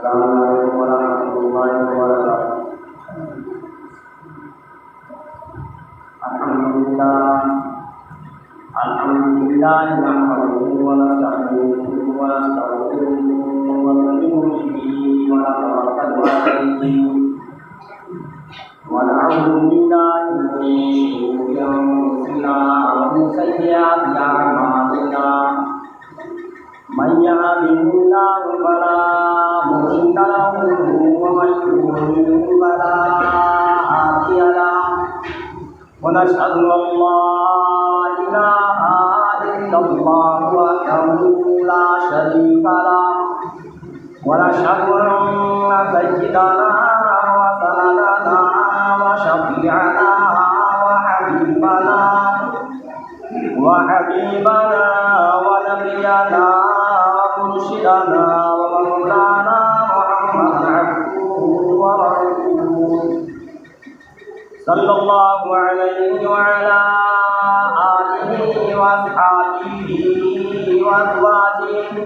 अस्सलामुअलैकुम वरहमतुल्लाहि वबरकातुहू। अल्हम्दुलिल्लाह नहमदुहु व नस्तईनुहु व नस्तगफिरुहु व नु'मिनु बिही व नतवक्कलु अलैहि व नअूज़ु बिल्लाहि मिन शुरूरि अंफुसिना व मिन सय्यिआति अअमालिना। मन यहदिहिल्लाहु फला मुदिल्ल लहु व मन युद्लिल फला हादिय लहु व नशहदु अल्ला इलाहा इल्लल्लाह वहदहु ला शरीका लहु व नशहदु अन्ना सय्यिदना व सनदना व शफीअना व हबीबना व नबियना मुर्शिदना व मौलाना मुहम्मद अब्दुहु व रसूलुहु सल्लल्लाहु अलैहि व अला आलिहि व अस्हाबिहि व अज़वाजिहि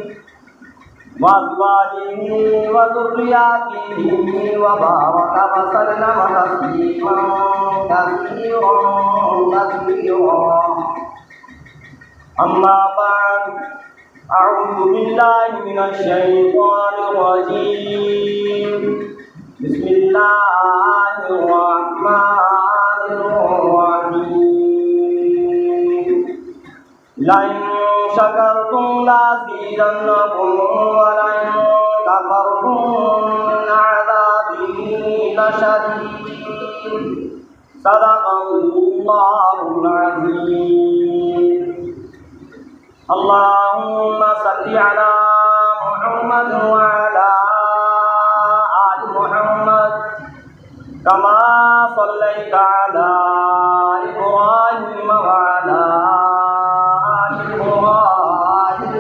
व ज़ुर्रिय्यतिहि व बारक व सल्लम तस्लीमन कसीरा। अम्मा बाद, अऊज़ु बिल्लाहि मिनश शैतानिर रजीम। बिस्मिल्लाहिर रहमानिर रहीम। लइन शकरतुम लज़ीदन्नकुम व लइन कफरतुम इन्न अज़ाबी लशदीद। सदक़ल्लाहुल अज़ीम। अल्लाहुम्मा सल्लि अला मुहम्मद व अला आलि मुहम्मद कमा सल्लैता अला इब्राहीम व अला आलि इब्राहीम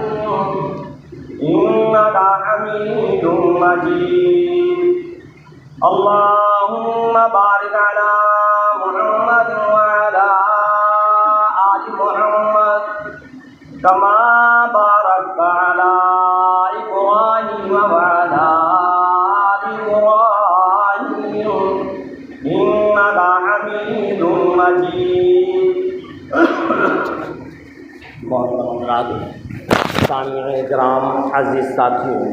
इन्नका हमीदुम मजीद। अल्लाहुम्मा बारिक अला मुहम्मद व अला आलि मुहम्मद कमा बारकता अला इब्राहीम व अला आलि इब्राहीम इन्नका हमीदुम मजीद। सामिईन इकराम, अज़ीज़ साथियों,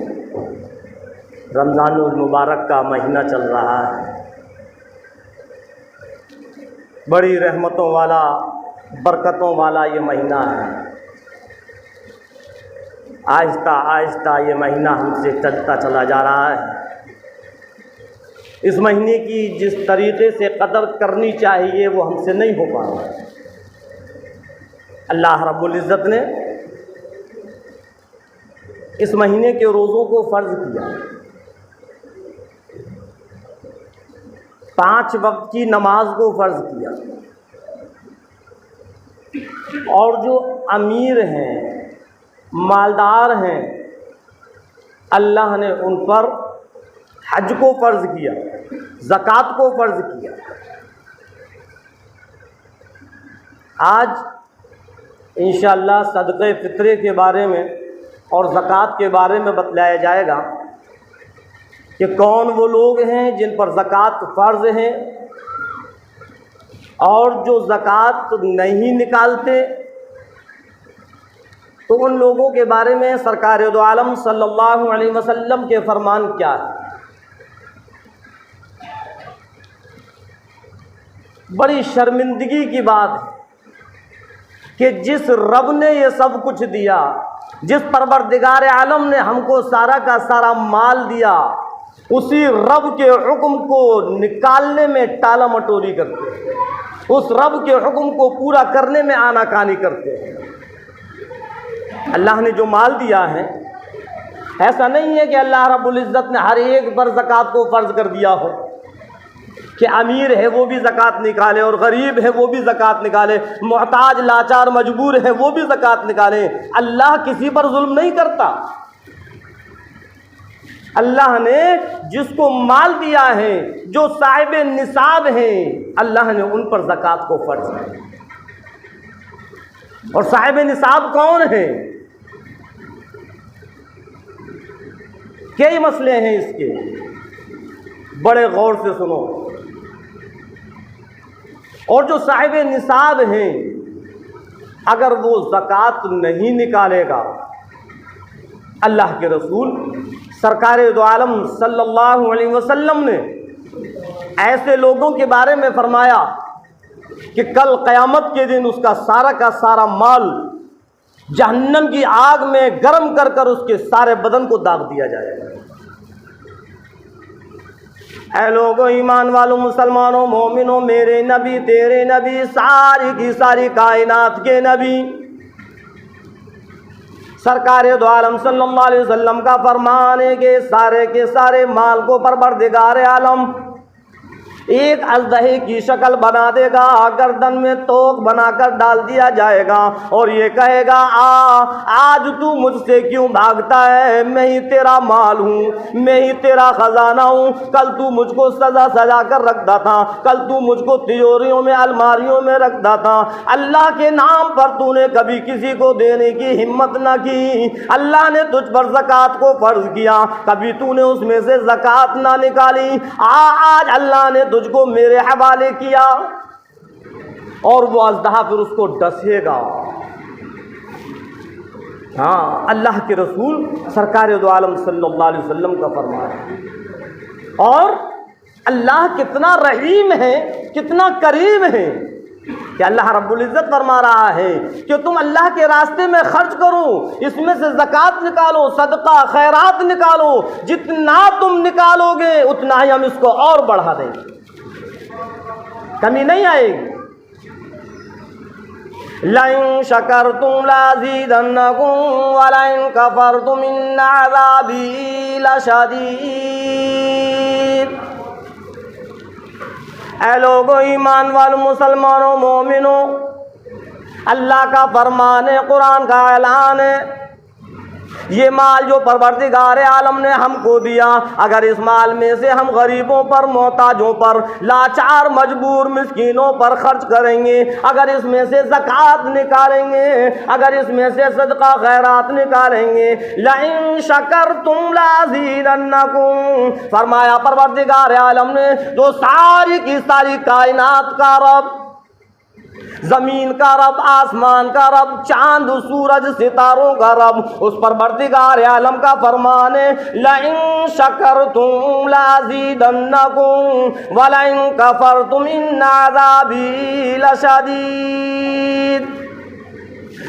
रमज़ानुल मुबारक का महीना चल रहा है। बड़ी रहमतों वाला, बरकतों वाला ये महीना है। आहिस्ता आहिस्ता ये महीना हमसे चलता चला जा रहा है। इस महीने की जिस तरीक़े से कदर करनी चाहिए वो हमसे नहीं हो पा रहा। अल्लाह रब्बुल इज़्ज़त ने इस महीने के रोज़ों को फ़र्ज़ किया, 5 वक्त की नमाज को फ़र्ज़ किया, और जो अमीर हैं, मालदार हैं, अल्लाह ने उन पर हज को फ़र्ज़ किया, ज़कात को फ़र्ज़ किया। आज इंशाअल्लाह सदक़े फ़ित्रे के बारे में और ज़कात के बारे में बतलाया जाएगा कि कौन वो लोग हैं जिन पर ज़कात फ़र्ज़ है, और जो ज़कात नहीं निकालते तो उन लोगों के बारे में सरकार दो आलम सल्लल्लाहु अलैहि वसल्लम के फरमान क्या है। बड़ी शर्मिंदगी की बात है कि जिस रब ने ये सब कुछ दिया, जिस परवरदिगार आलम ने हमको सारा का सारा माल दिया, उसी रब के हुक्म को निकालने में टाला मटोरी करते हैं, उस रब के हुक्म को पूरा करने में आनाकानी करते हैं। अल्लाह ने जो माल दिया है, ऐसा नहीं है कि अल्लाह रब्बुल इज़्ज़त ने हर एक पर ज़कात को फ़र्ज़ कर दिया हो कि अमीर है वो भी ज़कात निकाले और गरीब है वो भी ज़कात निकाले, मोहताज लाचार मजबूर है वो भी ज़कात निकाले। अल्लाह किसी पर जुल्म नहीं करता। अल्लाह ने जिसको माल दिया है, जो साहिब निसाब हैं, अल्लाह ने उन पर ज़कात को फ़र्ज़ किया। और साहिब निसाब कौन है? कई मसले हैं इसके, बड़े गौर से सुनो। और जो साहिब निसाब हैं, अगर वो ज़कात नहीं निकालेगा, अल्लाह के रसूल सरकार दो आलम सल्लल्लाहु अलैहि वसल्लम ने ऐसे लोगों के बारे में फरमाया कि कल क़यामत के दिन उसका सारा का सारा माल जहन्नम की आग में गर्म कर कर उसके सारे बदन को दाग दिया जाएगा। ऐ लोगों, ईमान वालों, मुसलमानों, मोमिनों, मेरे नबी, तेरे नबी, सारी की सारी कायनात के नबी सरकार दो आलम सल्लल्लाहु अलैहि वसल्लम का फरमान है कि सारे के सारे माल को परवरदिगार आलम एक अजदहे की शक्ल बना देगा, गर्दन में तोक बनाकर डाल दिया जाएगा और ये कहेगा, आज तू मुझसे क्यों भागता है? मैं ही तेरा माल हूँ, मैं ही तेरा खजाना हूँ। कल तू मुझको सजा सजा कर रखता था, कल तू मुझको तिजोरियों में अलमारियों में रखता था। अल्लाह के नाम पर तूने कभी किसी को देने की हिम्मत न की। अल्लाह ने तुझ पर ज़कात को फर्ज किया, कभी तूने उसमें से ज़कात ना निकाली। आज अल्लाह ने तुझको मेरे हवाले किया और वो अज़दहा फिर उसको डसेगा। हाँ, अल्लाह के रसूल सरकार दो आलम सल्लल्लाहु अलैहि वसल्लम का फरमान। और अल्लाह कितना रहीम है, कितना करीम है कि अल्लाह रब्बुल इज़्ज़त फरमा रहा है कि तुम अल्लाह के रास्ते में खर्च करो, इसमें से ज़कात निकालो, सदका खैरात निकालो। जितना तुम निकालोगे उतना ही हम इसको और बढ़ा देंगे, कमी नहीं आएगी। लइन शकरतुम लाज़ीदन्नकुम वलइन कफरतुम इन्न अज़ाबी लशदीद। ऐ लोगों, ईमान वालों, मुसलमानों, मोमिनों, अल्लाह का फरमान है, कुरान का ऐलान है, ये माल जो परवरदिगार आलम ने हमको दिया, अगर इस माल में से हम गरीबों पर, मोहताजों पर, लाचार मजबूर मिस्कीनों पर खर्च करेंगे, अगर इसमें से ज़कात निकालेंगे, अगर इसमें से सदका खैरात निकालेंगे, लइन शकरतुम लाज़ीदन्नकुम, फरमाया परवरदिगार आलम ने, तो सारी की सारी कायनात का रब, जमीन का रब, आसमान का रब, चांद सूरज सितारों का रब, उस परवरदिगार आलम का फरमान है, लइन शकरतुम लाज़ीदन्नकुम वलइन कफरतुम इन्न अज़ाबी लशदीद।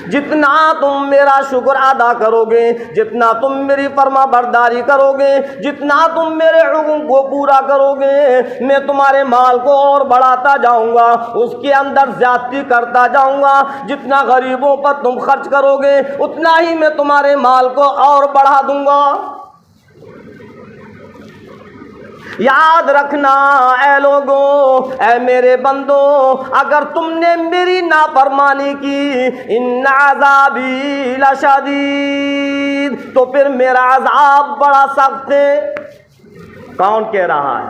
जितना तुम मेरा शुक्र अदा करोगे, जितना तुम मेरी फरमा बरदारी करोगे, जितना तुम मेरे हुक्म को पूरा करोगे, मैं तुम्हारे माल को और बढ़ाता जाऊंगा, उसके अंदर ज्यादती करता जाऊंगा। जितना गरीबों पर तुम खर्च करोगे उतना ही मैं तुम्हारे माल को और बढ़ा दूंगा। याद रखना ऐ लोगों, ऐ मेरे बंदों, अगर तुमने मेरी नाफरमानी की, इन्न अज़ाबी लशदीद, तो फिर मेरा अज़ाब बड़ा सख्त है। कौन कह रहा है?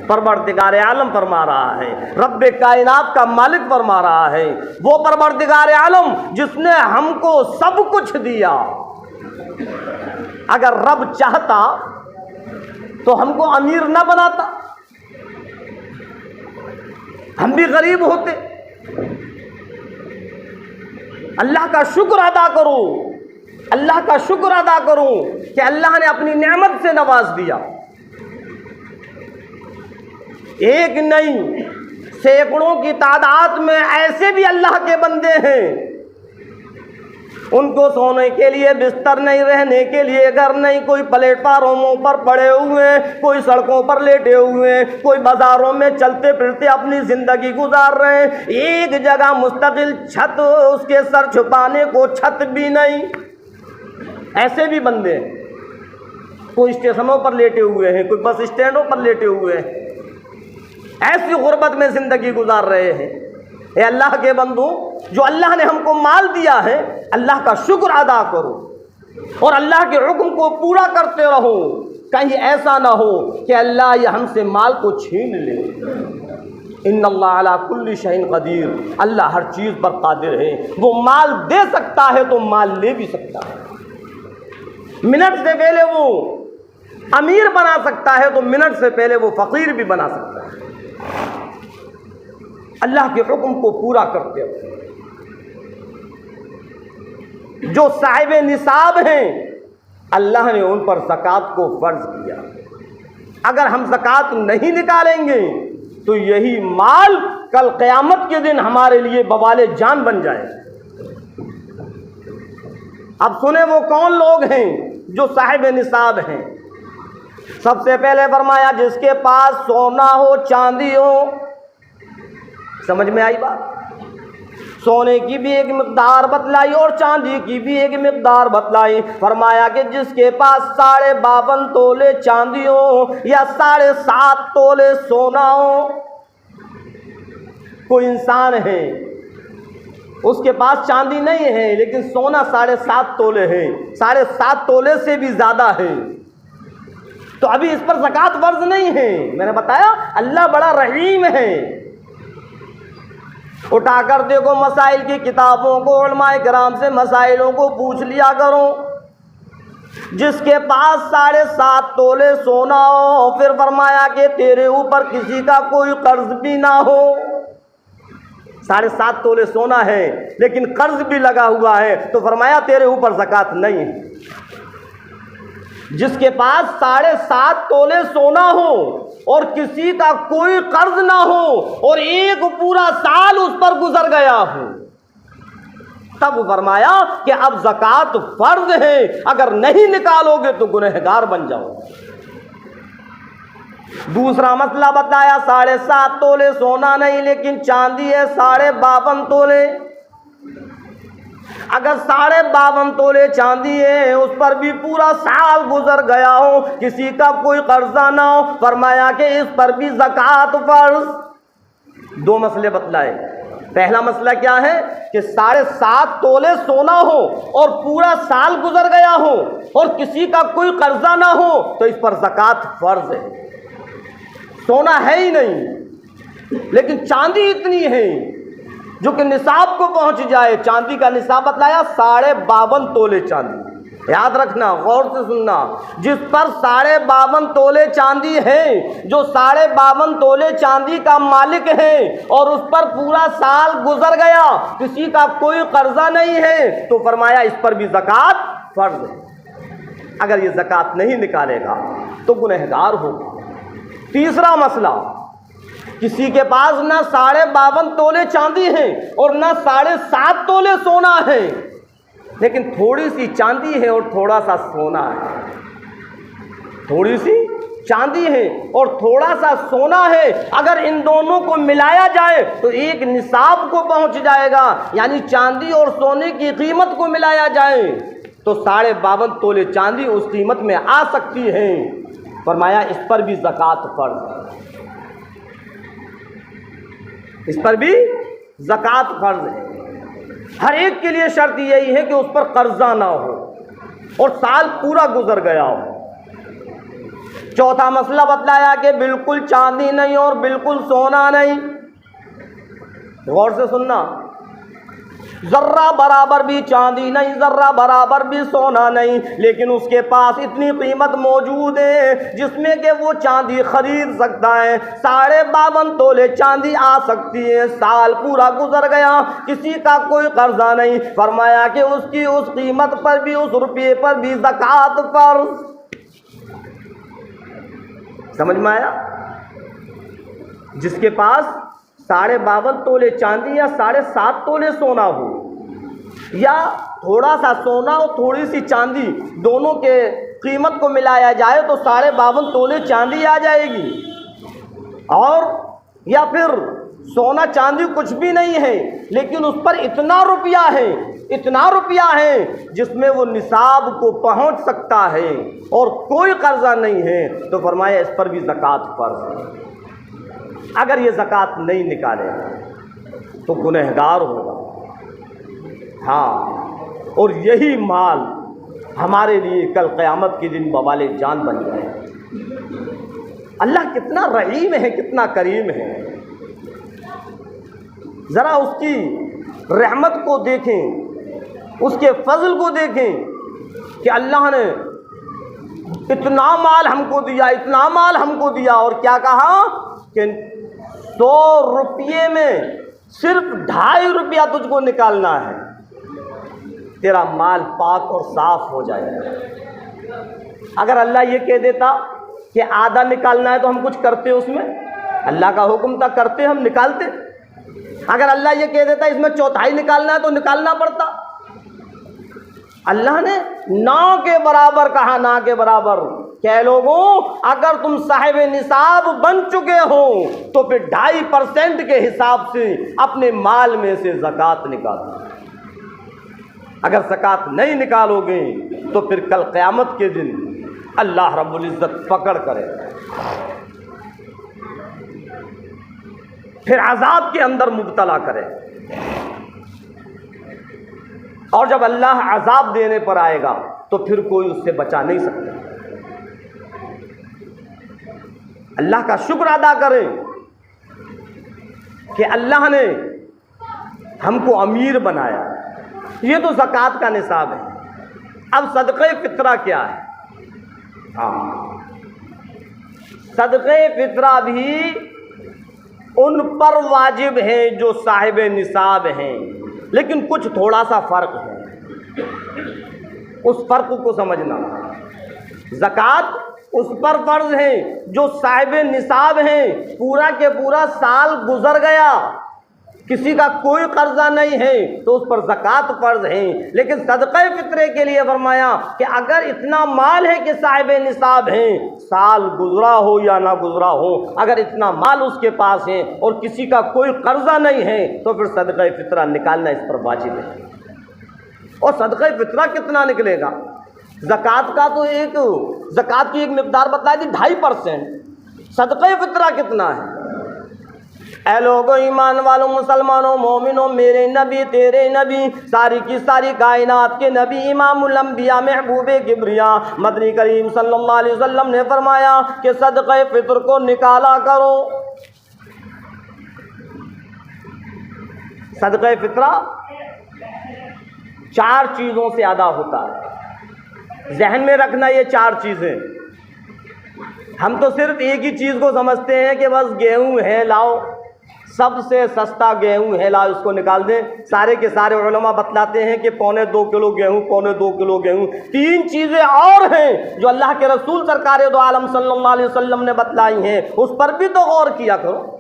परवरदिगार आलम फरमा रहा है, रब्बे कायनात का मालिक फरमा रहा है, वो परवरदिगार आलम जिसने हमको सब कुछ दिया। अगर रब चाहता तो हमको अमीर ना बनाता, हम भी गरीब होते। अल्लाह का शुक्र अदा करो, अल्लाह का शुक्र अदा करो कि अल्लाह ने अपनी नेमत से नवाज दिया। एक नहीं, सैकड़ों की तादाद में ऐसे भी अल्लाह के बंदे हैं, उनको सोने के लिए बिस्तर नहीं, रहने के लिए घर नहीं, कोई प्लेटफार्मों पर पड़े हुए, कोई सड़कों पर लेटे हुए, कोई बाजारों में चलते फिरते अपनी जिंदगी गुजार रहे हैं। एक जगह मुस्तकिल छत, उसके सर छुपाने को छत भी नहीं, ऐसे भी बंदे हैं। कोई स्टेशनों पर लेटे हुए हैं, कोई बस स्टैंडों पर लेटे हुए हैं, ऐसी गुर्बत में जिंदगी गुजार रहे हैं। ए अल्लाह के बंदो, जो अल्लाह ने हमको माल दिया है, अल्लाह का शुक्र अदा करो और अल्लाह के हुक्म को पूरा करते रहो। कहीं ऐसा ना हो कि अल्लाह ये हमसे माल को छीन ले। इन्नल्लाह अला कुल्ली शैइन कदीर, अल्लाह हर चीज़ पर कादिर है। वो माल दे सकता है तो माल ले भी सकता है। मिनट से पहले वो अमीर बना सकता है तो मिनट से पहले वो फ़कीर भी बना सकता है। अल्लाह के हुक्म को पूरा करते हुए जो साहिब निसाब हैं, अल्लाह ने उन पर ज़कात को फ़र्ज किया। अगर हम ज़कात नहीं निकालेंगे तो यही माल कल क़यामत के दिन हमारे लिए बवाले जान बन जाए। अब सुने वो कौन लोग हैं जो साहिब निसाब हैं। सबसे पहले फरमाया जिसके पास सोना हो, चांदी हो। समझ में आई बात? सोने की भी एक मिक़दार बतलाई और चांदी की भी एक मिक़दार बतलाई। फरमाया कि जिसके पास 52.5 तोले चांदी हो या 7.5 तोले सोना हो। कोई इंसान है उसके पास चांदी नहीं है लेकिन सोना 7.5 तोले है, 7.5 तोले से भी ज़्यादा है, तो अभी इस पर ज़कात फर्ज नहीं है। मैंने बताया अल्लाह बड़ा रहीम है। उठाकर देखो मसाइल की किताबों को, उलमाए किराम से मसाइलों को पूछ लिया करो। जिसके पास 7.5 तोले सोना हो, फिर फरमाया कि तेरे ऊपर किसी का कोई कर्ज भी ना हो। 7.5 तोले सोना है लेकिन कर्ज भी लगा हुआ है, तो फरमाया तेरे ऊपर ज़कात नहीं है। जिसके पास 7.5 तोले सोना हो और किसी का कोई कर्ज ना हो और एक पूरा साल उस पर गुजर गया हो, तब फरमाया कि अब ज़कात फर्ज है, अगर नहीं निकालोगे तो गुनहगार बन जाओगे। दूसरा मसला बताया 7.5 तोले सोना नहीं लेकिन चांदी है 52.5 तोले। अगर 52.5 तोले चांदी है, उस पर भी पूरा साल गुजर गया हो, किसी का कोई कर्जा ना हो, फरमाया कि इस पर भी ज़कात फर्ज। 2 मसले बतलाए। पहला मसला क्या है कि 7.5 तोले सोना हो और पूरा साल गुजर गया हो और किसी का कोई कर्जा ना हो, तो इस पर ज़कात फर्ज है। सोना है ही नहीं लेकिन चांदी इतनी है जो कि निसाब को पहुंच जाए। चांदी का निसाब बतलाया 52.5 तोले चांदी। याद रखना, गौर से सुनना, जिस पर 52.5 तोले चांदी है, जो 52.5 तोले चांदी का मालिक है और उस पर पूरा साल गुजर गया, किसी का कोई कर्जा नहीं है, तो फरमाया इस पर भी ज़कात फर्ज है। अगर ये ज़कात नहीं निकालेगा तो गुनहगार होगा। तीसरा मसला, किसी के पास ना 52.5 तोले चांदी है और ना 7.5 तोले सोना है, लेकिन थोड़ी सी चांदी है और थोड़ा सा सोना है। थोड़ी सी चांदी है और थोड़ा सा सोना है, अगर इन दोनों को मिलाया जाए तो एक निसाब को पहुंच जाएगा। यानी चांदी और सोने की कीमत को मिलाया जाए तो 52.5 तोले चांदी उस कीमत में आ सकती है। फरमाया इस पर भी ज़कात फर्ज है, इस पर भी ज़कात फर्ज है। हर एक के लिए शर्त यही है कि उस पर कर्जा ना हो और साल पूरा गुजर गया हो। चौथा मसला बतलाया कि बिल्कुल चांदी नहीं और बिल्कुल सोना नहीं। गौर से सुनना, ज़र्रा बराबर भी चांदी नहीं, ज़र्रा बराबर भी सोना नहीं, लेकिन उसके पास इतनी कीमत मौजूद है जिसमें कि वो चांदी खरीद सकता है। 52.5 तोले चांदी आ सकती है, साल पूरा गुजर गया, किसी का कोई कर्जा नहीं। फरमाया कि उसकी उस कीमत पर भी, उस रुपये पर भी ज़कात फर्ज। समझ में आया? जिसके पास 52.5 तोले चांदी या 7.5 तोले सोना हो, या थोड़ा सा सोना और थोड़ी सी चांदी, दोनों के कीमत को मिलाया जाए तो 52.5 तोले चांदी आ जाएगी। और या फिर सोना चांदी कुछ भी नहीं है लेकिन उस पर इतना रुपया है, इतना रुपया है जिसमें वो निसाब को पहुंच सकता है और कोई कर्जा नहीं है, तो फरमाया इस पर भी ज़कात फर्ज है। अगर ये ज़कात नहीं निकाले तो गुनहगार होगा। हाँ, और यही माल हमारे लिए कल क़यामत के दिन बवाले जान बन जाए। अल्लाह कितना रहीम है, कितना करीम है। ज़रा उसकी रहमत को देखें, उसके फजल को देखें कि अल्लाह ने इतना माल हमको दिया, इतना माल हमको दिया, और क्या कहा कि 100 रुपये में सिर्फ 2.5 रुपया तुझको निकालना है, तेरा माल पाक और साफ हो जाएगा। अगर अल्लाह ये कह देता कि आधा निकालना है तो हम कुछ करते उसमें, अल्लाह का हुक्म था करते, हम निकालते। अगर अल्लाह ये कह देता इसमें 1/4 निकालना है तो निकालना पड़ता। अल्लाह ने ना के बराबर कहा, ना के बराबर। क्या लोगों, अगर तुम साहिब निसाब बन चुके हो तो फिर 2.5% के हिसाब से अपने माल में से ज़कात निकालो। अगर ज़कात नहीं निकालोगे तो फिर कल क़यामत के दिन अल्लाह रब्बुल इज़्ज़त पकड़ करेगा, फिर अज़ाब के अंदर मुब्तला करे। और जब अल्लाह अज़ाब देने पर आएगा तो फिर कोई उससे बचा नहीं सकता। अल्लाह का शुक्र अदा करें कि अल्लाह ने हमको अमीर बनाया। ये तो ज़कात का निसाब है। अब सदक़े फ़ितरा क्या है? हाँ, सदक़े फ़ितरा भी उन पर वाजिब है जो साहिब निसाब हैं, लेकिन कुछ थोड़ा सा फ़र्क है, उस फ़र्क को समझना। ज़कात उस पर फ़र्ज़ है जो साहिब निसाब हैं, पूरा के पूरा साल गुज़र गया, किसी का कोई कर्जा नहीं है तो उस पर ज़कात फ़र्ज़ है। लेकिन सदक़े फ़ित्रे के लिए फरमाया कि अगर इतना माल है कि साहिब निसाब हैं, साल गुज़रा हो या ना गुज़रा हो, अगर इतना माल उसके पास है और किसी का कोई कर्जा नहीं है तो फिर सदक़े फ़ित्रा निकालना इस पर वाजिब है। और सदक़े फ़ित्रा कितना निकलेगा? ज़कात का तो एक ज़कात की एक मिक़दार बता दी 2.5%। सदक़े फ़ित्रा कितना है? ऐ लोगों, ईमान वालों, मुसलमानों, मोमिनों, मेरे नबी, तेरे नबी, सारी की सारी कायनात के नबी, इमामुल अंबिया, महबूबे किब्रिया, मदनी करीम सल्लल्लाहु अलैहि वसल्लम ने फरमाया कि सदक़े फ़ित्र को निकाला करो। सदक़े फ़ित्रा 4 चीज़ों से अदा होता है। जहन में रखना ये 4 चीज़ें। हम तो सिर्फ एक ही चीज़ को समझते हैं कि बस गेहूँ है, लाओ, सबसे सस्ता गेहूँ है, लाओ इसको निकाल दें। सारे के सारे उलमा बतलाते हैं कि 2.25 किलो गेहूँ, 2.25 किलो गेहूँ। 3 चीज़ें और हैं जो अल्लाह के रसूल सरकार दो आलम सल्लल्लाहु अलैहि वसल्लम ने बतलाई हैं, उस पर भी तो गौर किया करो।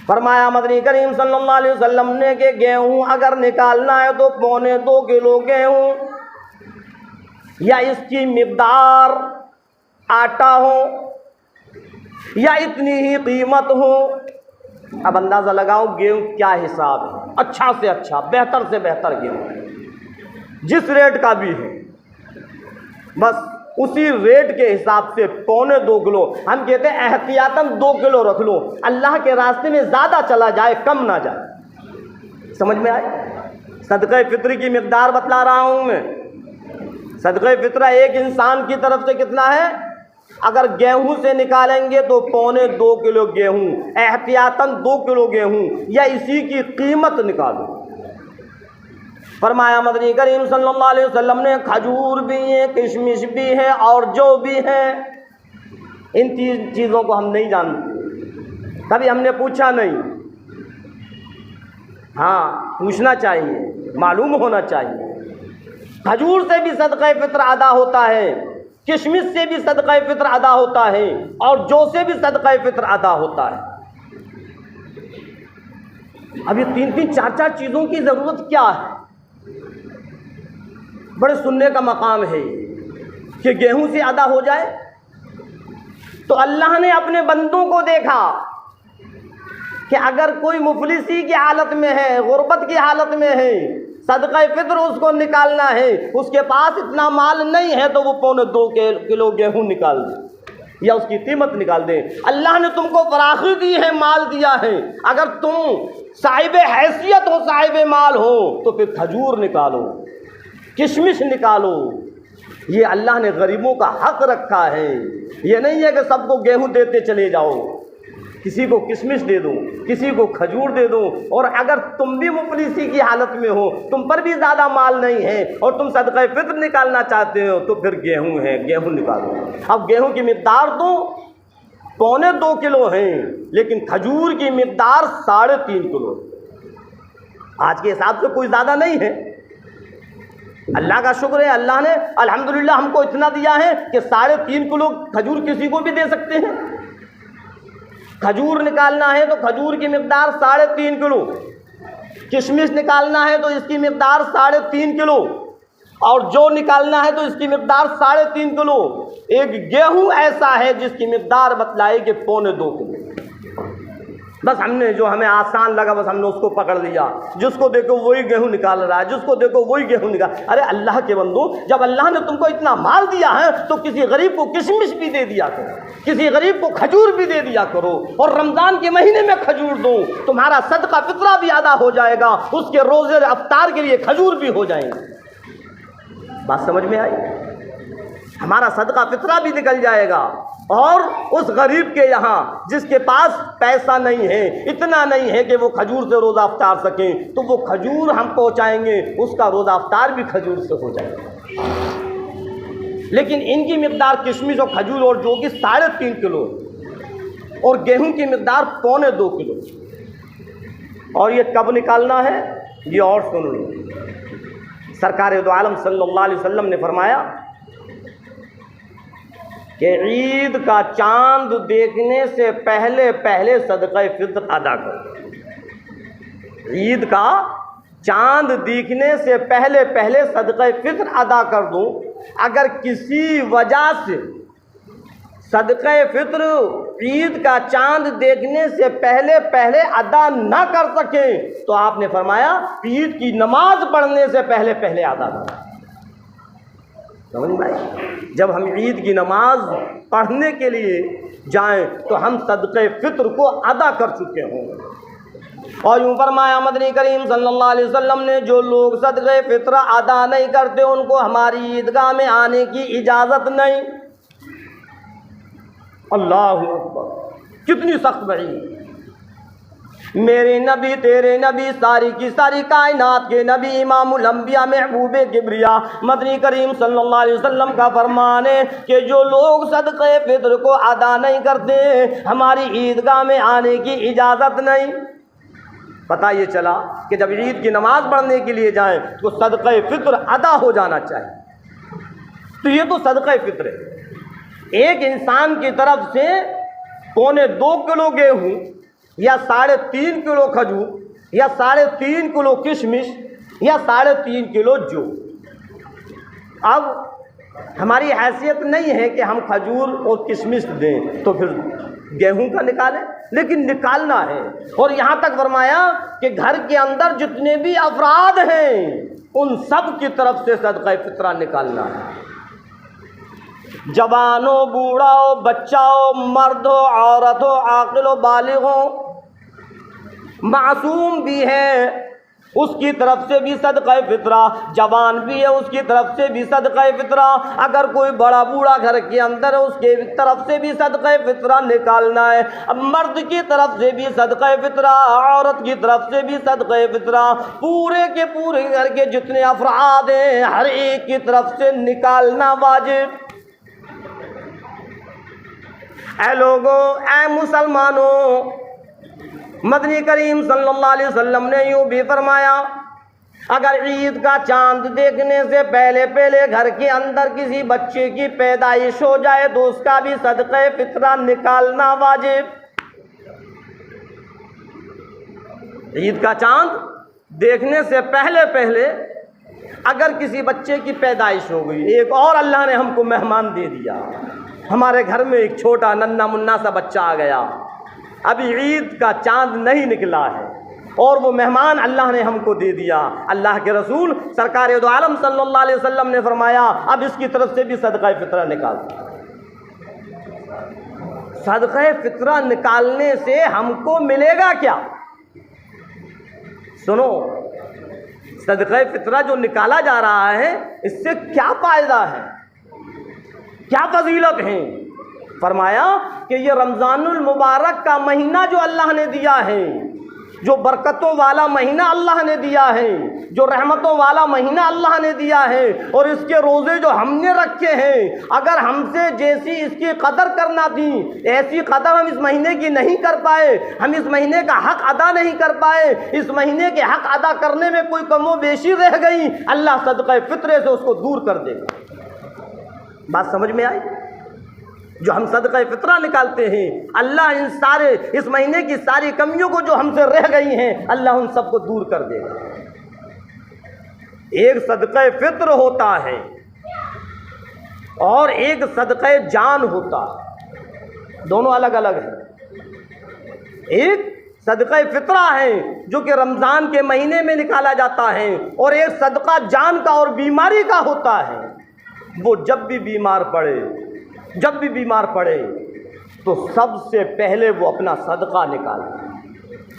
फरमाया मदनी करीम सल्लल्लाहु अलैहि वसल्लम ने कि गेहूँ अगर निकालना है तो 2.25 किलो गेहूँ या इसकी मिक़दार आटा हो या इतनी ही कीमत हो। अब अंदाज़ा लगाओ गेहूँ क्या हिसाब है, अच्छा से अच्छा, बेहतर से बेहतर गेहूँ जिस रेट का भी है, बस उसी रेट के हिसाब से 2.25 किलो। हम कहते हैं एहतियातन 2 किलो रख लो, अल्लाह के रास्ते में ज़्यादा चला जाए कम ना जाए। समझ में आए? सदक़े फ़ित्र की मिक़दार बतला रहा हूँ मैं। सदक़े फ़ित्रा एक इंसान की तरफ से कितना है? अगर गेहूं से निकालेंगे तो 2.25 किलो गेहूं, एहतियातन 2 किलो गेहूं या इसी की कीमत निकालो। फरमाया मदनी करीम सल्लल्लाहु अलैहि वसल्लम ने खजूर भी है, किशमिश भी है और जौ भी है। इन 3 चीज़ों को हम नहीं जानते, कभी हमने पूछा नहीं। हाँ, पूछना चाहिए, मालूम होना चाहिए। खजूर से भी सदक़े फ़ित्र अदा होता है, किशमिश से भी सदक़े फ़ित्र अदा होता है और जौ से भी सदक़े फ़ित्र अदा होता है। अब ये 3-3, 4-4 चीज़ों की ज़रूरत क्या है? बड़े सुनने का मकाम है कि गेहूं से अदा हो जाए। तो अल्लाह ने अपने बंदों को देखा कि अगर कोई मुफलिसी की हालत में है, गुर्बत की हालत में है, सदक़े फ़ित्र उसको निकालना है, उसके पास इतना माल नहीं है तो वो 2.25 किलो गेहूँ निकाल दे या उसकी कीमत निकाल दे। अल्लाह ने तुमको फराखी दी है, माल दिया है, अगर तुम साहिब हैसियत हो, साहिब माल हो तो फिर खजूर निकालो, किशमिश निकालो। ये अल्लाह ने गरीबों का हक़ रखा है। ये नहीं है कि सबको गेहूँ देते चले जाओ। किसी को किशमिश दे दूँ, किसी को खजूर दे दूँ, और अगर तुम भी मुफलिसी की हालत में हो, तुम पर भी ज़्यादा माल नहीं है और तुम सदक़े फ़ित्र निकालना चाहते हो, तो फिर गेहूँ है, गेहूँ निकालो। अब गेहूँ की मिक़दार तो 1.25 किलो है, लेकिन खजूर की मिक़दार 3.5 किलो। आज के हिसाब से कोई ज़्यादा नहीं है। अल्लाह का शुक्र है, अल्लाह ने अल्हम्दुलिल्लाह हमको इतना दिया है कि 3.5 किलो खजूर किसी को भी दे सकते हैं। खजूर निकालना है तो खजूर की मिक़दार 3.5 किलो, किशमिश निकालना है तो इसकी मिक़दार 3.5 किलो, और जो निकालना है तो इसकी मिक़दार 3.5 किलो। एक गेहूं ऐसा है जिसकी मिक़दार बतलाई कि 2.25 किलो। बस हमने जो हमें आसान लगा बस हमने उसको पकड़ लिया, जिसको देखो वही गेहूं निकाल रहा है, जिसको देखो वही गेहूं निकाल। अरे अल्लाह के बंदो, जब अल्लाह ने तुमको इतना माल दिया है तो किसी गरीब को किशमिश भी दे दिया करो, किसी गरीब को खजूर भी दे दिया करो, और रमज़ान के महीने में खजूर दो, तुम्हारा सदका फितरा भी अदा हो जाएगा, उसके रोज़े अफ्तार के लिए खजूर भी हो जाएंगे। बात समझ में आई? हमारा सदका फितरा भी निकल जाएगा, और उस गरीब के यहाँ जिसके पास पैसा नहीं है, इतना नहीं है कि वो खजूर से रोज़ा अफ्तार सकें, तो वो खजूर हम पहुँचाएंगे, उसका रोज़ा अफ्तार भी खजूर से हो जाएगा। लेकिन इनकी मिक़दार किशमिश और खजूर और जो कि 3.5 किलो, और गेहूं की मिक़दार 2.25 किलो। और ये कब निकालना है ये और सुन लो। सरकार दो आलम सल्लल्लाहु अलैहि वसल्लम ने फरमाया कि ईद का चांद देखने से पहले पहले सदक़े फ़ित्र अदा करो। ईद का चांद दिखने से पहले पहले सदक़े फ़ित्र अदा कर दूँ। अगर किसी वजह से सदक़े फ़ित्र ईद का चांद देखने से पहले पहले अदा ना कर सके, तो आपने फरमाया ईद की नमाज पढ़ने से पहले पहले अदा करें। समझ में आई? जब हम ईद की नमाज पढ़ने के लिए जाएं तो हम सदक़े फ़ित्र को अदा कर चुके हों। और यूँ फरमाया मदनी करीम सल्लल्लाहु अलैहि वसल्लम ने, जो लोग सदक़े फ़ित्र अदा नहीं करते उनको हमारी ईदगाह में आने की इजाज़त नहीं। अल्लाहु अकबर, कितनी सख्त वही। मेरे नबी तेरे नबी सारी की सारी कायनात के नबी इमामुल अंबिया महबूबे किब्रिया मदनी करीम सल्लल्लाहु अलैहि वसल्लम का फरमान है कि जो लोग सदक़े फ़ित्र को अदा नहीं करते हमारी ईदगाह में आने की इजाज़त नहीं। पता ये चला कि जब ईद की नमाज़ पढ़ने के लिए जाएं तो सदक़े फ़ित्र अदा हो जाना चाहिए। तो ये तो सदक़े फ़ित्र है। एक इंसान की तरफ से 2.25 किलो गेहूँ या 3.5 किलो खजूर या 3.5 किलो किशमिश या 3.5 किलो जौ। अब हमारी हैसियत नहीं है कि हम खजूर और किशमिश दें तो फिर गेहूं का निकालें, लेकिन निकालना है। और यहाँ तक फरमाया कि घर के अंदर जितने भी अफराद हैं उन सब की तरफ से सदक़े फ़ित्रा निकालना है। जवान हो, बूढ़ा हो, बच्चा हो, मर्द हो, औरत हो, आक़िल हो, बालिग़ हो, मासूम भी है उसकी तरफ से भी सदक़े फ़ित्रा, जवान भी है उसकी तरफ से भी सदक़े फ़ित्रा, अगर कोई बड़ा बूढ़ा घर के अंदर है उसके तरफ से भी सदक़े फ़ित्रा निकालना है। अब मर्द की तरफ से भी सदक़े फ़ित्रा, औरत की तरफ से भी सदक़े फ़ित्रा, पूरे के पूरे घर के जितने अफराद हैं हर एक की तरफ से निकालना वाजिब। ऐ लोगों, ऐ मुसलमानों, मदनी करीम सल्लल्लाहु अलैहि वसल्लम ने यूँ भी फरमाया, अगर ईद का चांद देखने से पहले पहले घर के अंदर किसी बच्चे की पैदाइश हो जाए तो उसका भी सदक़े फ़ित्रा निकालना वाजिब। ईद का चांद देखने से पहले पहले अगर किसी बच्चे की पैदाइश हो गई, एक और अल्लाह ने हमको मेहमान दे दिया, हमारे घर में एक छोटा नन्ना मुन्ना सा बच्चा आ गया, अभी ईद का चांद नहीं निकला है और वो मेहमान अल्लाह ने हमको दे दिया। अल्लाह के रसूल सरकार दो आलम सल्लल्लाहु अलैहि वसल्लम ने फरमाया अब इसकी तरफ से भी सदक़े फ़ित्रा निकाल। सदक़े फ़ित्रा निकालने से हमको मिलेगा क्या? सुनो, सदक़े फ़ित्रा जो निकाला जा रहा है इससे क्या फ़ायदा है, क्या फजीलत है? फरमाया कि ये रमज़ानुल मुबारक का महीना जो अल्लाह ने दिया है, जो बरकतों वाला महीना अल्लाह ने दिया है, जो रहमतों वाला महीना अल्लाह ने दिया है, और इसके रोज़े जो हमने रखे हैं, अगर हमसे जैसी इसकी कदर करना थी ऐसी कदर हम इस महीने की नहीं कर पाए, हम इस महीने का हक अदा नहीं कर पाए, इस महीने के हक अदा करने में कोई कमो बेशी रह गई, अल्लाह सदक़े फ़ित्रे से उसको दूर कर देगा। बात समझ में आई? जो हम सदक़े फ़ित्रा निकालते हैं, अल्लाह इन सारे इस महीने की सारी कमियों को जो हमसे रह गई हैं, अल्लाह उन सबको दूर कर देगा। एक सदक़े फ़ित्र होता है और एक सदक़े जान होता है, दोनों अलग अलग हैं। एक सदक़े फ़ित्रा है जो कि रमज़ान के महीने में निकाला जाता है, और एक सदक़ा जान का और बीमारी का होता है। वो जब भी बीमार पड़े तो सबसे पहले वो अपना सदका निकाले।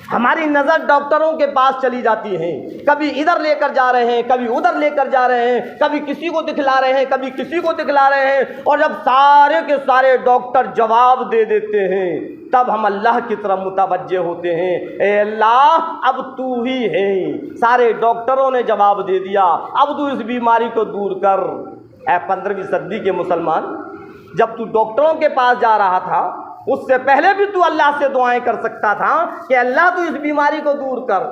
हमारी नज़र डॉक्टरों के पास चली जाती है, कभी इधर लेकर जा रहे हैं, कभी उधर लेकर जा रहे हैं, कभी किसी को दिखला रहे हैं, कभी किसी को दिखला रहे हैं, और जब सारे के सारे डॉक्टर जवाब दे देते हैं तब हम अल्लाह की तरफ मुतवज्जे होते हैं, ए अल्लाह अब तू ही है। सारे डॉक्टरों ने जवाब दे दिया, अब तू इस बीमारी को दूर कर। 15वीं सदी के मुसलमान, जब तू डॉक्टरों के पास जा रहा था उससे पहले भी तू अल्लाह से दुआएं कर सकता था कि अल्लाह तू इस बीमारी को दूर कर।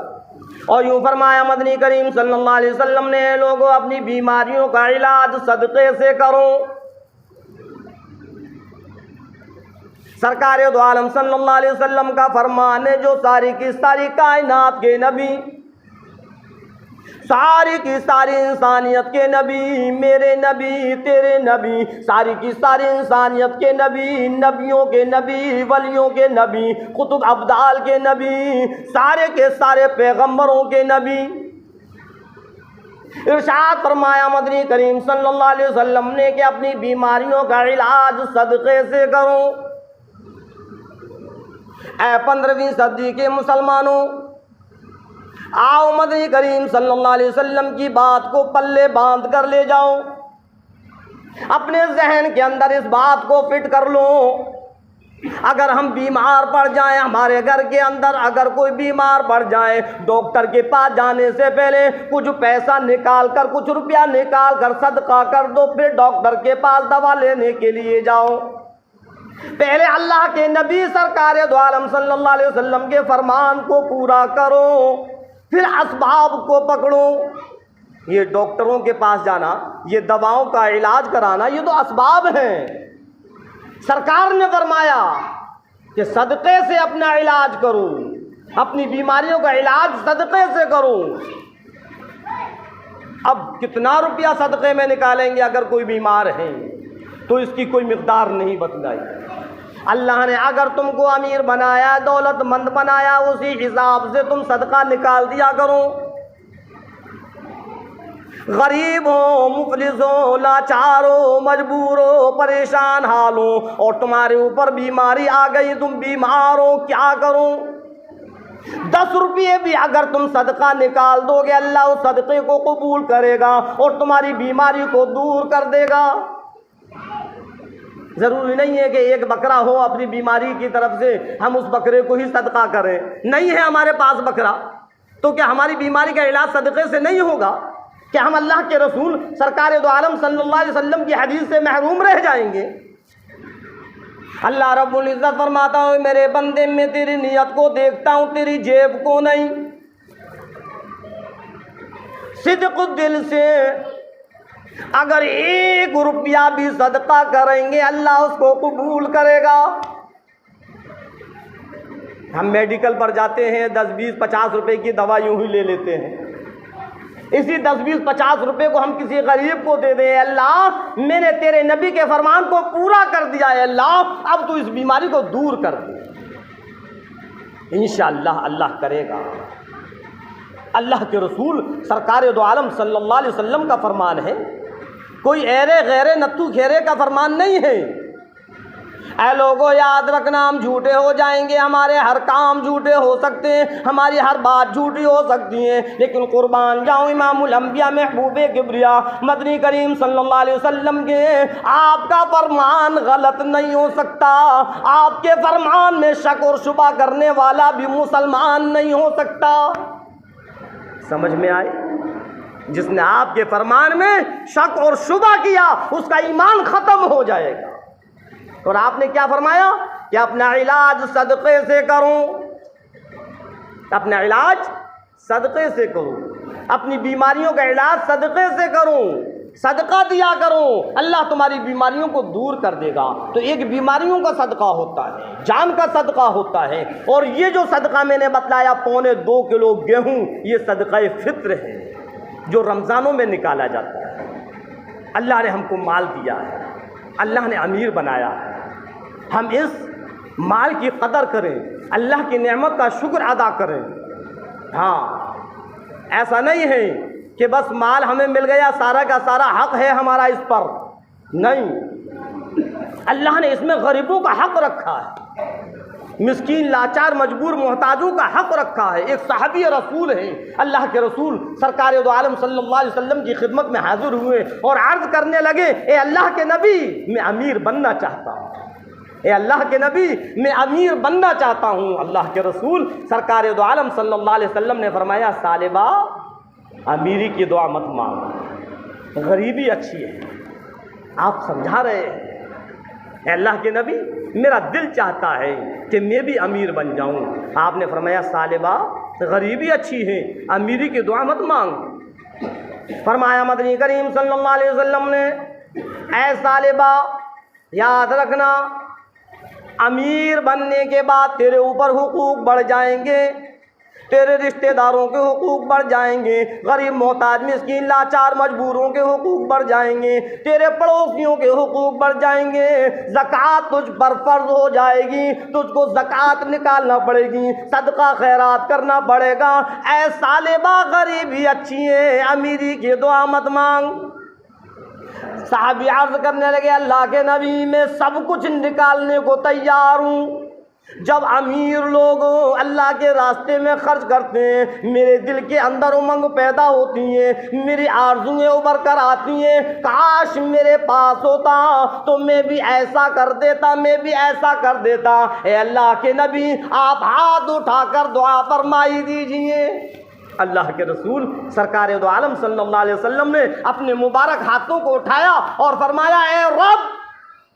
और यूँ फरमाया मदनी करीम सल्लल्लाहु अलैहि वसल्लम ने, लोगों अपनी बीमारियों का इलाज सदक़े से करो। सरकार दो आलम सल्लल्लाहु अलैहि वसल्लम का फरमान है, जो सारी की सारी कायनात के नबी, सारी की सारी इंसानियत के नबी, मेरे नबी, तेरे नबी, सारी की सारी इंसानियत के नबी, नबियों के नबी, वलियों के नबी, कुतुब अब्दाल के नबी, सारे के सारे पैगंबरों के नबी। इरशाद फरमाया मदनी करीम सल्लल्लाहु अलैहि वसल्लम ने कि अपनी बीमारियों का इलाज सदक़े से करो। 15वीं सदी के मुसलमानों, आओ मदनी करीम सल्लल्लाहु अलैहि वसल्लम की बात को पल्ले बांध कर ले जाओ, अपने जहन के अंदर इस बात को फिट कर लो। अगर हम बीमार पड़ जाएं, हमारे घर के अंदर अगर कोई बीमार पड़ जाए, डॉक्टर के पास जाने से पहले कुछ पैसा निकाल कर, कुछ रुपया निकाल कर सदका कर दो, फिर डॉक्टर के पास दवा लेने के लिए जाओ। पहले अल्लाह के नबी सरकार दो आलम सल्लल्लाहु अलैहि वसल्लम के फरमान को पूरा करो, फिर असबाब को पकड़ो। ये डॉक्टरों के पास जाना, ये दवाओं का इलाज कराना, ये तो असबाब हैं। सरकार ने फरमाया कि सदक़े से अपना इलाज करो, अपनी बीमारियों का इलाज सदक़े से करो। अब कितना रुपया सदक़े में निकालेंगे अगर कोई बीमार है, तो इसकी कोई मिक़दार नहीं बतलाई। अल्लाह ने अगर तुमको अमीर बनाया, दौलतमंद बनाया, उसी हिसाब से तुम सदका निकाल दिया करो। गरीब हो, मुफलिस हो, लाचार हो, मजबूर हो, परेशान हाल हो, और तुम्हारे ऊपर बीमारी आ गई, तुम बीमार हो, क्या करो? 10 रुपये भी अगर तुम सदका निकाल दोगे, अल्लाह उस सदक़े को कबूल करेगा और तुम्हारी बीमारी को दूर कर देगा। ज़रूरी नहीं है कि एक बकरा हो अपनी बीमारी की तरफ से हम उस बकरे को ही सदका करें। नहीं है हमारे पास बकरा, तो क्या हमारी बीमारी का इलाज सदक़े से नहीं होगा? क्या हम अल्लाह के रसूल सरकार दो आलम सल्लल्लाहु अलैहि वसल्लम की हदीस से महरूम रह जाएंगे? अल्लाह रब्बुल इज़्ज़त फरमाता है, मेरे बंदे में तेरी नियत को देखता हूँ, तेरी जेब को नहीं। सिद्क़ दिल से अगर 1 रुपया भी सदका करेंगे, अल्लाह उसको कबूल करेगा। हम मेडिकल पर जाते हैं, 10, 20, 50 रुपए की दवा यूं ही ले लेते हैं। इसी 10, 20, 50 रुपए को हम किसी गरीब को दे दें, अल्लाह मैंने तेरे नबी के फरमान को पूरा कर दिया है, अल्लाह अब तू इस बीमारी को दूर कर दे। इंशाअल्लाह अल्लाह करेगा। अल्लाह के रसूल सरकार दो आलम सल्लल्लाहु अलैहि वसल्लम का फरमान है, कोई ऐरे गैरे नत्थू खेरे का फरमान नहीं है। ऐ लोगों याद रखना, हम झूठे हो जाएंगे, हमारे हर काम झूठे हो सकते हैं, हमारी हर बात झूठी हो सकती है, लेकिन कुर्बान जाऊं इमामुल अंबिया महबूबे किबरिया मदनी करीम सल्लल्लाहु अलैहि वसल्लम के, आपका फरमान गलत नहीं हो सकता। आपके फरमान में शक और शुबा करने वाला भी मुसलमान नहीं हो सकता। समझ में आए? जिसने आपके फरमान में शक और शुबा किया उसका ईमान खत्म हो जाएगा। और आपने क्या फरमाया कि अपना इलाज सदक़े से करूं, अपना इलाज सदक़े से करूं, अपनी बीमारियों का इलाज सदक़े से करूं, सदका दिया करूं, अल्लाह तुम्हारी बीमारियों को दूर कर देगा। तो एक बीमारियों का सदका होता है, जान का सदका होता है। और ये जो सदका मैंने बतलाया 2.25 किलो गेहूं, ये सदक़े फित्र है जो रमज़ानों में निकाला जाता है। अल्लाह ने हमको माल दिया है, अल्लाह ने अमीर बनाया है, हम इस माल की कदर करें, अल्लाह की नेमत का शुक्र अदा करें। हाँ, ऐसा नहीं है कि बस माल हमें मिल गया सारा का सारा हक है हमारा इस पर, नहीं, अल्लाह ने इसमें गरीबों का हक रखा है, मिस्कीन लाचार मजबूर मोहताजों का हक रखा है। एक सहाबी रसूल है, अल्लाह के रसूल सरकार दो आलम सल्लल्लाहु अलैहि वसल्लम की खिदमत में हाजिर हुए और अर्ज़ करने लगे, ए अल्लाह के नबी, मैं अमीर बनना चाहता हूँ, ए अल्लाह के नबी, मैं अमीर बनना चाहता हूँ। अल्लाह के रसूल सरकार दो आलम सल्लल्लाहु अलैहि वसल्लम ने फरमाया, सालिबा, अमीरी की दुआ मत मांगो, गरीबी अच्छी है। आप समझा रहे हैं, अल्लाह के नबी, मेरा दिल चाहता है कि मैं भी अमीर बन जाऊं। आपने फरमाया, सालिबा, गरीबी अच्छी है, अमीरी की दुआ मत मांग। फरमाया मदनी करीम सल्लल्लाहु अलैहि वसल्लम ने, ऐ सालिबा, याद रखना, अमीर बनने के बाद तेरे ऊपर हुकूक बढ़ जाएंगे, तेरे रिश्तेदारों के हुकूक बढ़ जाएंगे, गरीब मोहताज मिस्कीन लाचार मजबूरों के हुकूक बढ़ जाएंगे, तेरे पड़ोसियों के हुकूक बढ़ जाएंगे, ज़कात तुझ पर फर्ज हो जाएगी, तुझको ज़कात निकालना पड़ेगी, सदका खैरात करना पड़ेगा। ऐ सालिबा, गरीबी अच्छी है, अमीरी की दुआ मत मांग। साहबी अर्ज़ करने लगे, अल्लाह के नबी, मैं सब कुछ निकालने को तैयार हूँ। जब अमीर लोग अल्लाह के रास्ते में खर्च करते हैं, मेरे दिल के अंदर उमंग पैदा होती है, मेरी आरज़ुएं उभर कर आती हैं, काश मेरे पास होता तो मैं भी ऐसा कर देता, मैं भी ऐसा कर देता। ए अल्लाह के नबी, आप हाथ उठाकर दुआ फरमाई दीजिए। अल्लाह के रसूल सरकार दो आलम सल्लल्लाहु अलैहि वसल्लम ने अपने मुबारक हाथों को उठाया और फरमाया, ए रब,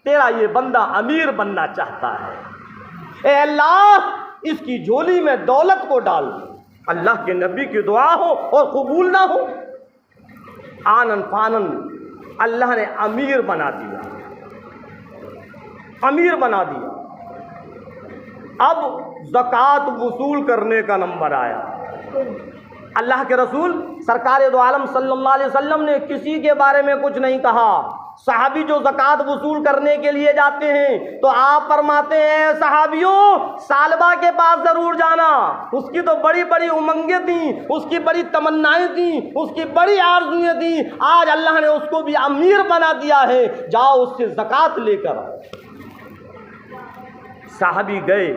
तेरा ये बंदा अमीर बनना चाहता है, ए अल्लाह, इसकी झोली में दौलत को डाल। अल्लाह के नबी की दुआ हो और कबूल ना हो, आनन फानन अल्लाह ने अमीर बना दिया, अमीर बना दिया। अब ज़कात वसूल करने का नंबर आया। अल्लाह के रसूल सरकार दो आलम सल्लल्लाहु अलैहि वसल्लम ने किसी के बारे में कुछ नहीं कहा। सहाबी जो ज़कात वसूल करने के लिए जाते हैं तो आप फरमाते हैं, सहाबियों, सालबा के पास ज़रूर जाना, उसकी तो बड़ी बड़ी उमंगें थी, उसकी बड़ी तमन्नाएं थी, उसकी बड़ी आरज़ुएं थी, आज अल्लाह ने उसको भी अमीर बना दिया है, जाओ उससे ज़कात लेकर आओ। सहाबी गए,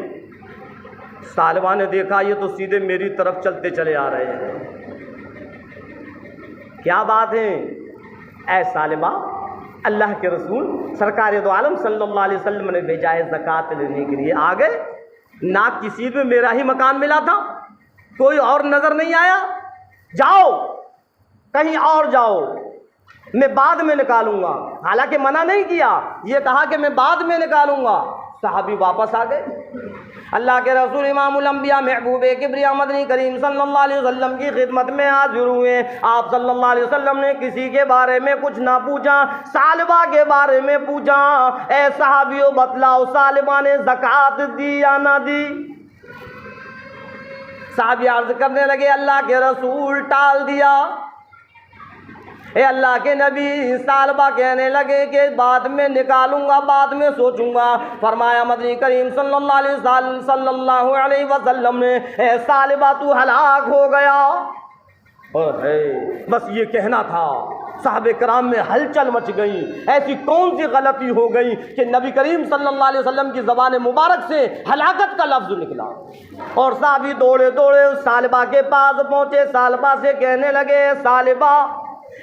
सालबा ने देखा ये तो सीधे मेरी तरफ चलते चले आ रहे हैं, क्या बात है? ऐ सालबा, अल्लाह के रसूल सरकार दो आलम सल्लल्लाहु अलैहि वसल्लम ने भेजा है ज़कात लेने के लिए। आ गए, नाक की सीध में मेरा ही मकान मिला था, कोई और नज़र नहीं आया, जाओ कहीं और जाओ, मैं बाद में निकालूंगा। हालांकि मना नहीं किया, ये कहा कि मैं बाद में निकालूंगा। सहाबी वापस आ गए। अल्लाह के रसूल इमामुल अंबिया महबूबे किबरिया मदनी करीम सल्लल्लाहु अलैहि वसल्लम की खिदमत में हाजिर हुए। आप सल्लल्लाहु अलैहि वसल्लम ने किसी के बारे में कुछ ना पूछा, सालबा के बारे में पूछा। ए सहाबियों, बतलाओ, सालबा ने ज़कात दी या ना दी? साहबी अर्ज करने लगे, अल्लाह के रसूल, टाल दिया। ए अल्लाह के नबी, सालबा कहने लगे कि बाद में निकालूंगा, बाद में सोचूंगा। फरमाया मदनी करीम सल्लल्लाहु अलैहि वसल्लम ने, ए सालबा, तू हलाक हो गया। और बस ये कहना था, साहबे कराम में हलचल मच गई। ऐसी कौन सी गलती हो गई कि नबी करीम सल्लल्लाहु अलैहि वसल्लम की ज़बान मुबारक से हलाकत का लफ्ज़ निकला। और साहबी दौड़े दौड़े उस सालिबा के पास पहुँचे। सालिबा से कहने लगे, सालिबा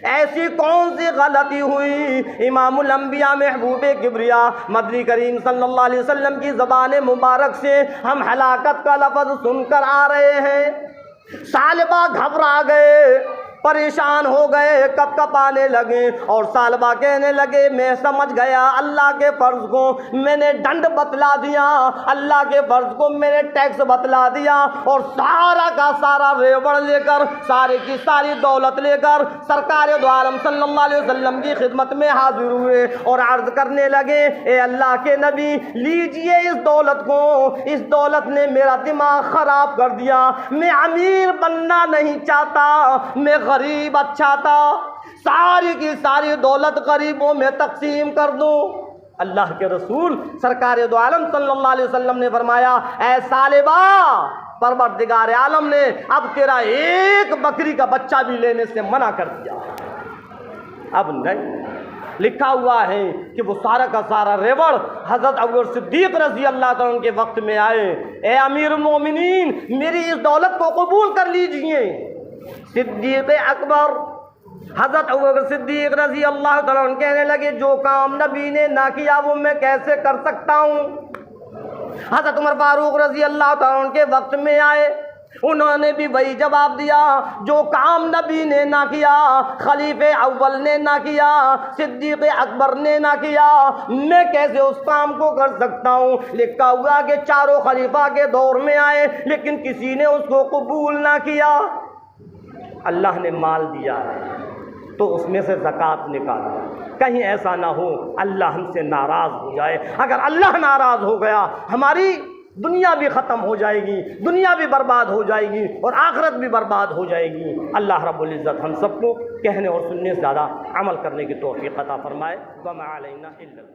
ऐसी कौन सी गलती हुई? इमामुल अंबिया महबूबे किब्रिया मदनी करीम सल्लल्लाहु अलैहि वसल्लम की ज़बान मुबारक से हम हलाकत का लफ्ज़ सुनकर आ रहे हैं। सालिबा घबरा गए, परेशान हो गए, कप कपाने लगे। और सालिबा कहने लगे, मैं समझ गया अल्लाह के फ़र्ज़ को मैंने दंड बतला दिया, अल्लाह के फ़र्ज़ को मैंने टैक्स बतला दिया और सारा का सारा रेवड़ लेकर, सारे की सारी दौलत लेकर सरकार दो आलम सल्लल्लाहु अलैहि वसल्लम की खिदमत में हाजिर हुए और अर्ज़ करने लगे, ए अल्लाह के नबी लीजिए इस दौलत को, इस दौलत ने मेरा दिमाग ख़राब कर दिया। मैं अमीर बनना नहीं चाहता, मैं गरीब अच्छा था, सारी की सारी दौलत गरीबों में तकसीम कर दूं। अल्लाह के रसूल सरकार दो आलम सल्लल्लाहु अलैहि वसल्लम ने फरमाया, ऐ सालिबा, परवरदिगार आलम ने अब तेरा एक बकरी का बच्चा भी लेने से मना कर दिया। अब नहीं, लिखा हुआ है कि वो सारा का सारा रेवड़ हज़रत अबू बकर सिद्दीक़ रज़ी अल्लाह तआला अन्हु के वक्त में आए। ए अमीर मोमिनीन, मेरी इस दौलत को कबूल कर लीजिए। सिद्दीक़ अकबर हज़रत अबू बकर सिद्दीक़ रज़ी अल्लाह तआला अन्हु कहने लगे, जो काम नबी ने ना किया वो मैं कैसे कर सकता हूँ। हज़रत उमर फारूक रज़ी अल्लाह तआला अन्हु के वक्त में आए, उन्होंने भी वही जवाब दिया, जो काम नबी ने ना किया, खलीफे अव्वल ने ना किया, सिद्दीक़ अकबर ने ना किया, मैं कैसे उस काम को कर सकता हूँ। लिखा हुआ कि चारों खलीफा के दौर में आए लेकिन किसी ने उसको कबूल ना किया। अल्लाह ने माल दिया तो उसमें से ज़कात निकाला, कहीं ऐसा ना हो अल्लाह हमसे नाराज़ हो जाए। अगर अल्लाह नाराज़ हो गया हमारी दुनिया भी ख़त्म हो जाएगी, दुनिया भी बर्बाद हो जाएगी और आखिरत भी बर्बाद हो जाएगी। अल्लाह रब्बुल इज़्ज़त हम सबको कहने और सुनने से ज़्यादा अमल करने की तौफ़ीक़ अता फ़रमाए। वमा अलैना इल्लल